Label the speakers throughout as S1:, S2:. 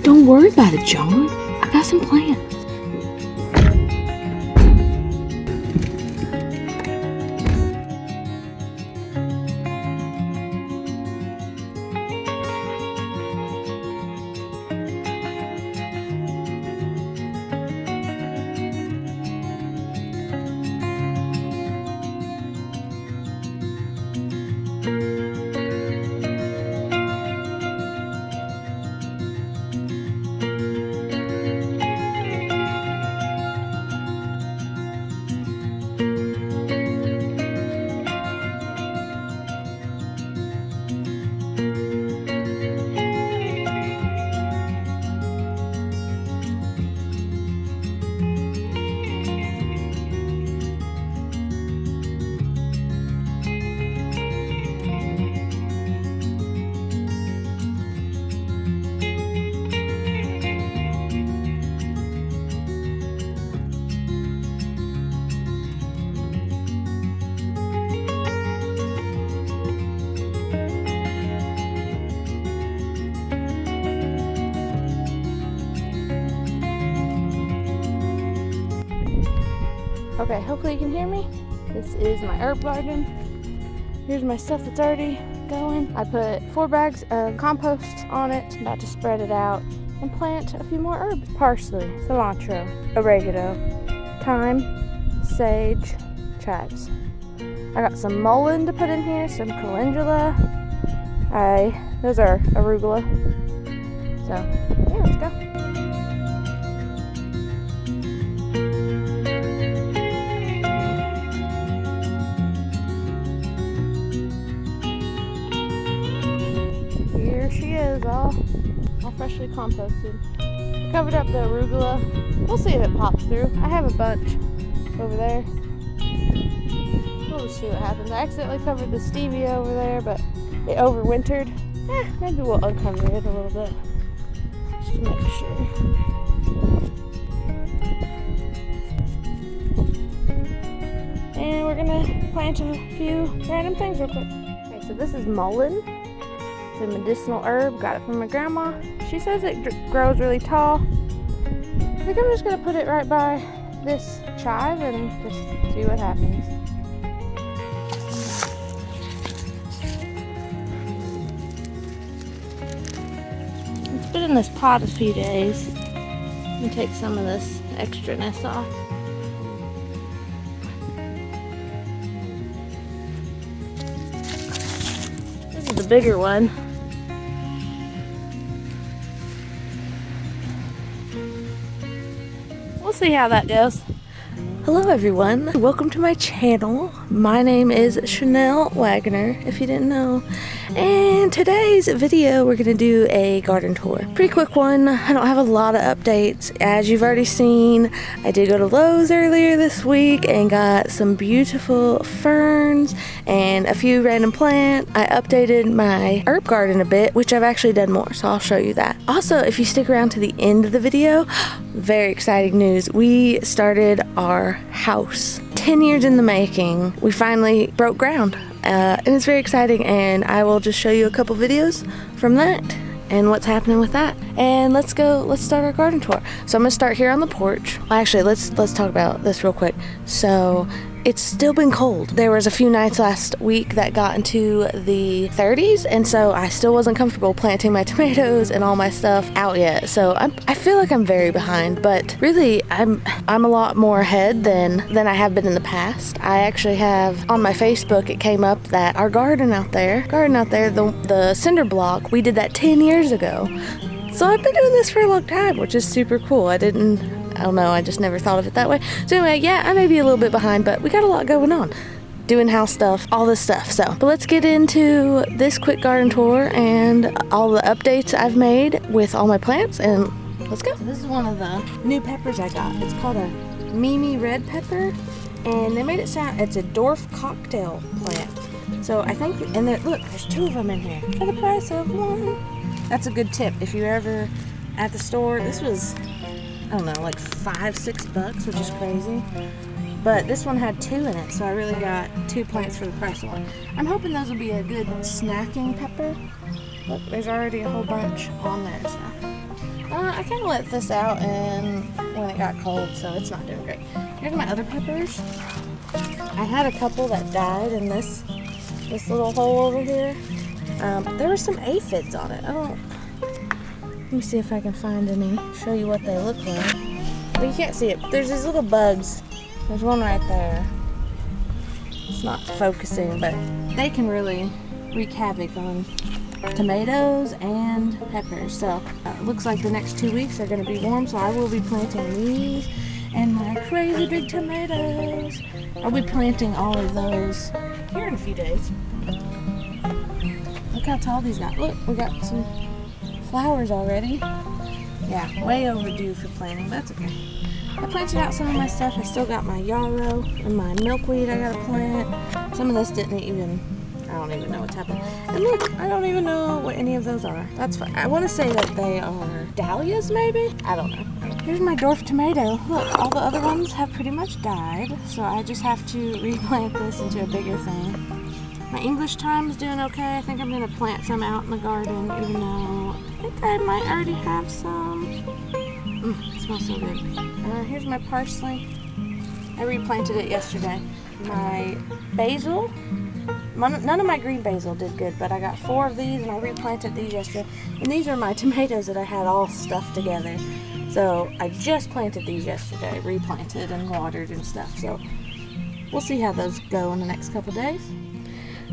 S1: Don't worry about it, John. I got some plans. Okay, hopefully you can hear me. This is my herb garden. Here's my stuff that's already going. I put 4 bags of compost on it. I'm about to spread it out and plant a few more herbs. Parsley, cilantro, oregano, thyme, sage, chives. I got some mullein to put in here, some calendula. Those are arugula. So, yeah, let's go. Here she is, all freshly composted. I covered up the arugula. We'll see if it pops through. I have a bunch over there. We'll just see what happens. I accidentally covered the stevia over there, but it overwintered. Maybe we'll uncover it a little bit, just to make sure. And we're gonna plant a few random things real quick. Okay, so this is mullein. It's a medicinal herb. Got it from my grandma. She says it grows really tall. I think I'm just gonna put it right by this chive and just see what happens. It's been in this pot a few days. Let me take some of this extraness off. This is the bigger one. We'll see how that goes. Hello everyone, welcome to my channel. My name is Chanel Wagner, if you didn't know. And today's video, we're gonna do a garden tour. Pretty quick one. I don't have a lot of updates. As you've already seen, I did go to Lowe's earlier this week and got some beautiful ferns and a few random plants. I updated my herb garden a bit, which I've actually done more, so I'll show you that. Also, if you stick around to the end of the video, very exciting news. We started our house. 10 years in the making. We finally broke ground. And it's very exciting, and I will just show you a couple videos from that and what's happening with that. And let's start our garden tour. So I'm gonna start here on the porch. Well, actually, let's talk about this real quick. So it's still been cold. There was a few nights last week that got into the 30s, and so I still wasn't comfortable planting my tomatoes and all my stuff out yet. So I feel like I'm very behind, but really I'm a lot more ahead than I have been in the past. I actually have on my Facebook, it came up that our garden out there, the cinder block, we did that 10 years ago. So I've been doing this for a long time, which is super cool. I don't know, I just never thought of it that way. So anyway, yeah, I may be a little bit behind, but we got a lot going on. Doing house stuff, all this stuff. So, but let's get into this quick garden tour and all the updates I've made with all my plants, and let's go. This is one of the new peppers I got. It's called a Mimi red pepper, and they made it sound, it's a dwarf cocktail plant. So I think, and look, there's 2 of them in here for the price of 1. That's a good tip. If you're ever at the store, this was, I don't know, like $5-6, which is crazy. But this one had 2 in it, so I really got 2 plants for the price of 1. I'm hoping those will be a good snacking pepper. Look, there's already a whole bunch on there, so I kind of let this out and when it got cold, so it's not doing great. Here's my other peppers. I had a couple that died in this little hole over here. There were some aphids on it. Let me see if I can find any, show you what they look like. But you can't see it. There's these little bugs. There's one right there. It's not focusing, but they can really wreak havoc on tomatoes and peppers. So it looks like the next 2 weeks are going to be warm, so I will be planting these and my crazy big tomatoes. I'll be planting all of those here in a few days. Look how tall these got. Look, we got some flowers already. Yeah, way overdue for planting, but that's okay. I planted out some of my stuff. I still got my yarrow and my milkweed I gotta plant. Some of this didn't even, I don't even know what's happened. And look, I don't even know what any of those are. That's fine. I want to say that they are dahlias maybe? I don't know. Here's my dwarf tomato. Look, all the other ones have pretty much died, so I just have to replant this into a bigger thing. My English thyme is doing okay. I think I'm gonna plant some out in the garden, even though I think I might already have some. It smells so good. Here's my parsley. I replanted it yesterday. My basil. None of my green basil did good, but I got 4 of these and I replanted these yesterday. And these are my tomatoes that I had all stuffed together. So I just planted these yesterday, replanted and watered and stuff. So we'll see how those go in the next couple days.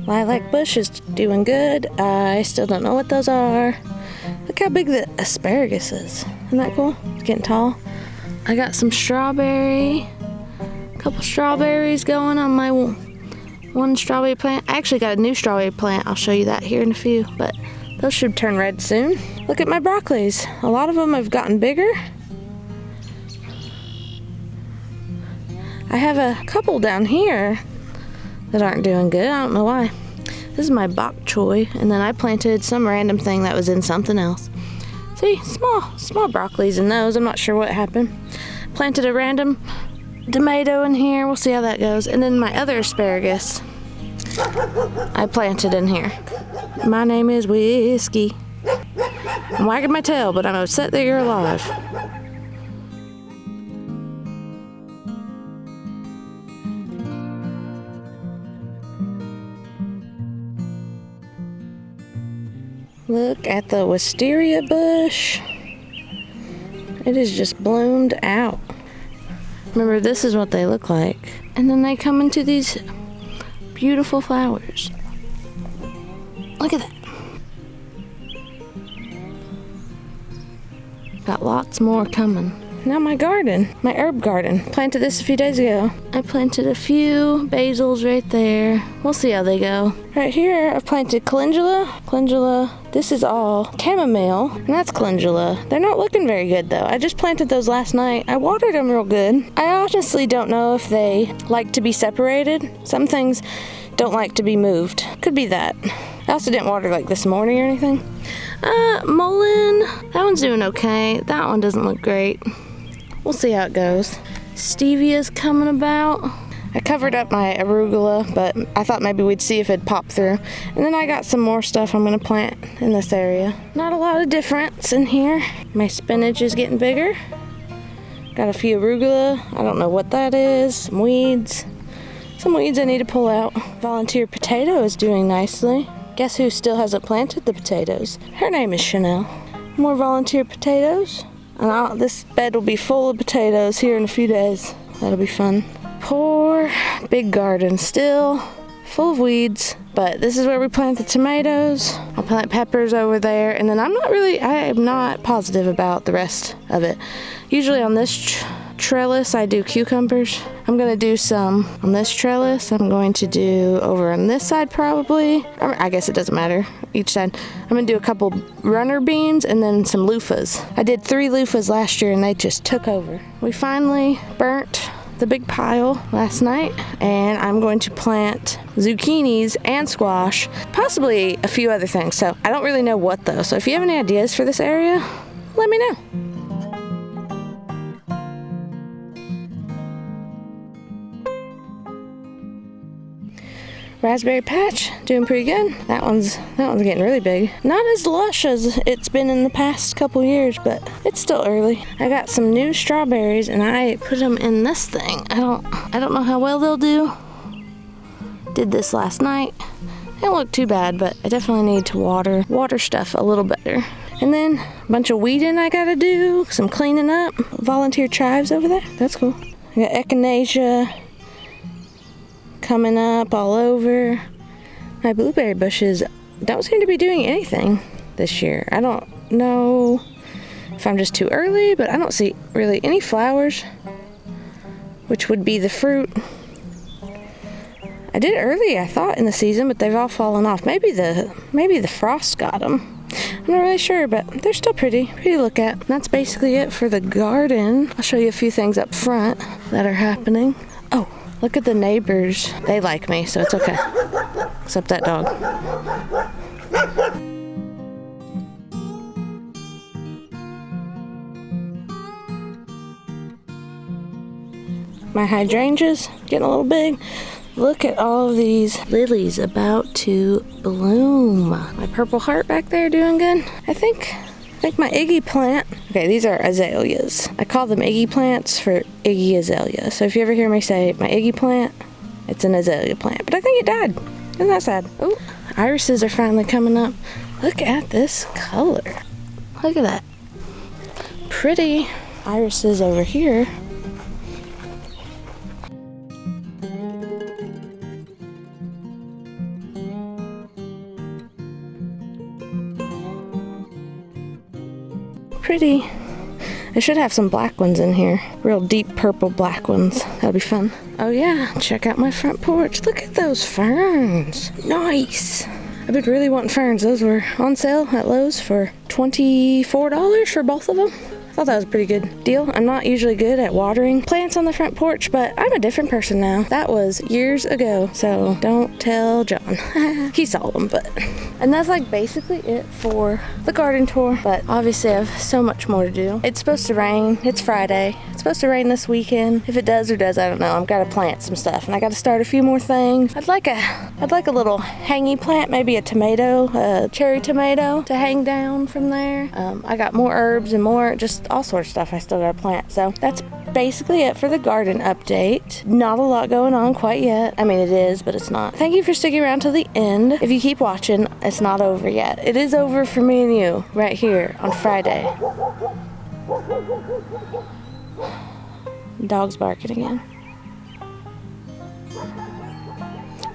S1: Lilac bush is doing good. I still don't know what those are. Look how big the asparagus is. Isn't that cool? It's getting tall. I got some strawberry. A couple strawberries going on my one strawberry plant. I actually got a new strawberry plant. I'll show you that here in a few, but those should turn red soon. Look at my broccolis. A lot of them have gotten bigger. I have a couple down here that aren't doing good. I don't know why. This is my bok choy, and then I planted some random thing that was in something else. See, small broccolis in those. I'm not sure what happened. Planted a random tomato in here. We'll see how that goes. And then my other asparagus I planted in here. My name is Whiskey. I'm wagging my tail, but I'm upset that you're alive. Look at the wisteria bush. It is just bloomed out. Remember, this is what they look like. And then they come into these beautiful flowers. Look at that. Got lots more coming. Now my garden, my herb garden. Planted this a few days ago. I planted a few basils right there. We'll see how they go. Right here, I've planted calendula. This is all chamomile, and that's calendula. They're not looking very good though. I just planted those last night. I watered them real good. I honestly don't know if they like to be separated. Some things don't like to be moved. Could be that. I also didn't water like this morning or anything. Mullein, that one's doing okay. That one doesn't look great. We'll see how it goes. Stevia's coming about. I covered up my arugula, but I thought maybe we'd see if it'd pop through. And then I got some more stuff I'm gonna plant in this area. Not a lot of difference in here. My spinach is getting bigger. Got a few arugula. I don't know what that is. Some weeds. Some weeds I need to pull out. Volunteer potato is doing nicely. Guess who still hasn't planted the potatoes? Her name is Chanel. More volunteer potatoes. And this bed will be full of potatoes here in a few days. That'll be fun. Poor big garden, still full of weeds. But this is where we plant the tomatoes. I'll plant peppers over there. And then I am not positive about the rest of it. Usually on this trellis I do cucumbers. I'm gonna do some on this trellis. I'm going to do over on this side probably. I guess it doesn't matter each side. I'm gonna do a couple runner beans and then some loofahs. I did 3 loofahs last year and they just took over. We finally burnt the big pile last night, and I'm going to plant zucchinis and squash, possibly a few other things. So I don't really know what though. So if you have any ideas for this area, let me know. Raspberry patch, doing pretty good. That one's getting really big. Not as lush as it's been in the past couple years, but it's still early. I got some new strawberries and I put them in this thing. I don't know how well they'll do. Did this last night. It don't look too bad, but I definitely need to water stuff a little better. And then a bunch of weeding I gotta do, some cleaning up. Volunteer chives over there, that's cool. I got echinacea coming up all over. My blueberry bushes don't seem to be doing anything this year. I don't know if I'm just too early, but I don't see really any flowers, which would be the fruit. I did early, I thought, in the season, but they've all fallen off. Maybe the frost got them. I'm not really sure, but they're still pretty to look at. And that's basically it for the garden. I'll show you a few things up front that are happening. Oh, look at the neighbors. They like me, so it's okay. Except that dog. My hydrangeas getting a little big. Look at all of these lilies about to bloom. My purple heart back there doing good. I think my Iggy plant. Okay, these are azaleas. I call them Iggy plants for Iggy azalea. So if you ever hear me say my Iggy plant, it's an azalea plant. But I think it died. Isn't that sad? Oh, irises are finally coming up. Look at this color. Look at that. Pretty irises over here. Pretty. I should have some black ones in here. Real deep purple black ones. That'll be fun. Oh yeah, check out my front porch. Look at those ferns. Nice. I've been really wanting ferns. Those were on sale at Lowe's for $24 for both of them. I thought that was a pretty good deal. I'm not usually good at watering plants on the front porch, but I'm a different person now. That was years ago, so don't tell John. He saw them, but... And that's like basically it for the garden tour, but obviously I have so much more to do. It's supposed to rain. It's Friday. It's supposed to rain this weekend. If it does or does, I don't know. I've got to plant some stuff, and I got to start a few more things. I'd like a little hangy plant, maybe a tomato, a cherry tomato to hang down from there. I got more herbs and more, just all sorts of stuff I still got to plant. So that's basically it for the garden update. Not a lot going on quite yet. I mean, it is, but it's not. Thank you for sticking around till the end. If you keep watching, it's not over yet. It is over for me and you right here on Friday. Dog's barking again.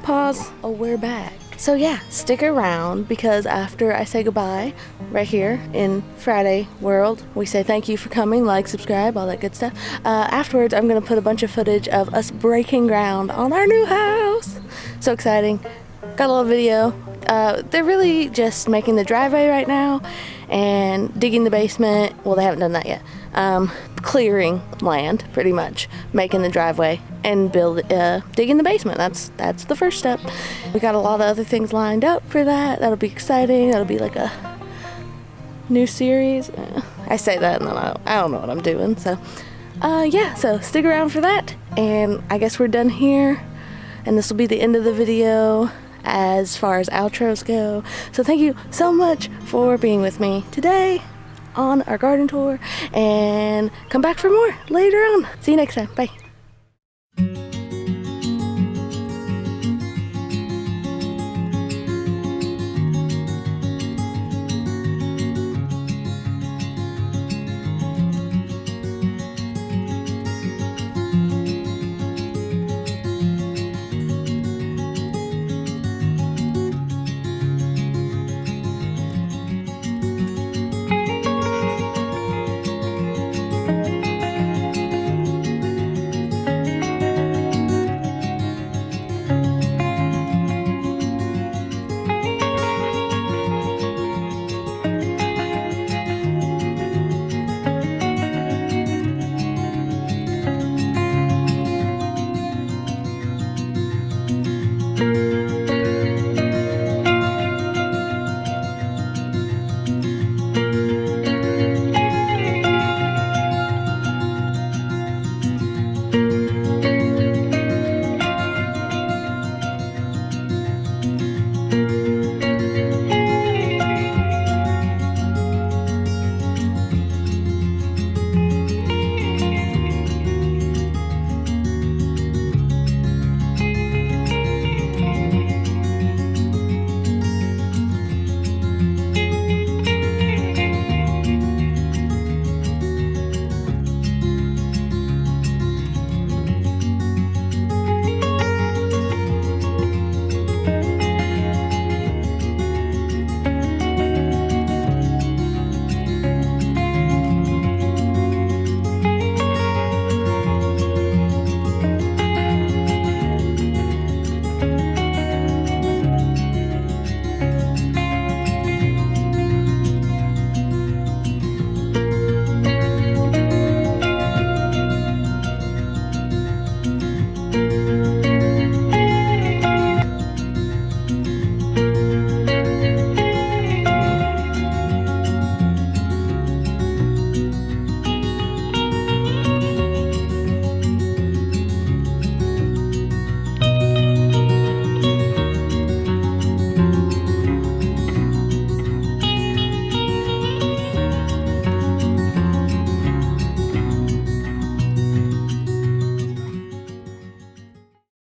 S1: Pause. Oh, we're back. So yeah, stick around, because after I say goodbye right here in Friday World, we say thank you for coming, like, subscribe, all that good stuff. Afterwards, I'm going to put a bunch of footage of us breaking ground on our new house. So exciting. Got a little video. They're really just making the driveway right now and digging the basement. Well, they haven't done that yet. Clearing land, pretty much, making the driveway and digging the basement. That's the first step. We got a lot of other things lined up for that. That'll be exciting. That'll be like a new series. I say that and then I don't know what I'm doing. So yeah, so stick around for that, and I guess we're done here, and this will be the end of the video as far as outros go. So thank you so much for being with me today on our garden tour, and come back for more later on. See you next time. Bye. Thank you.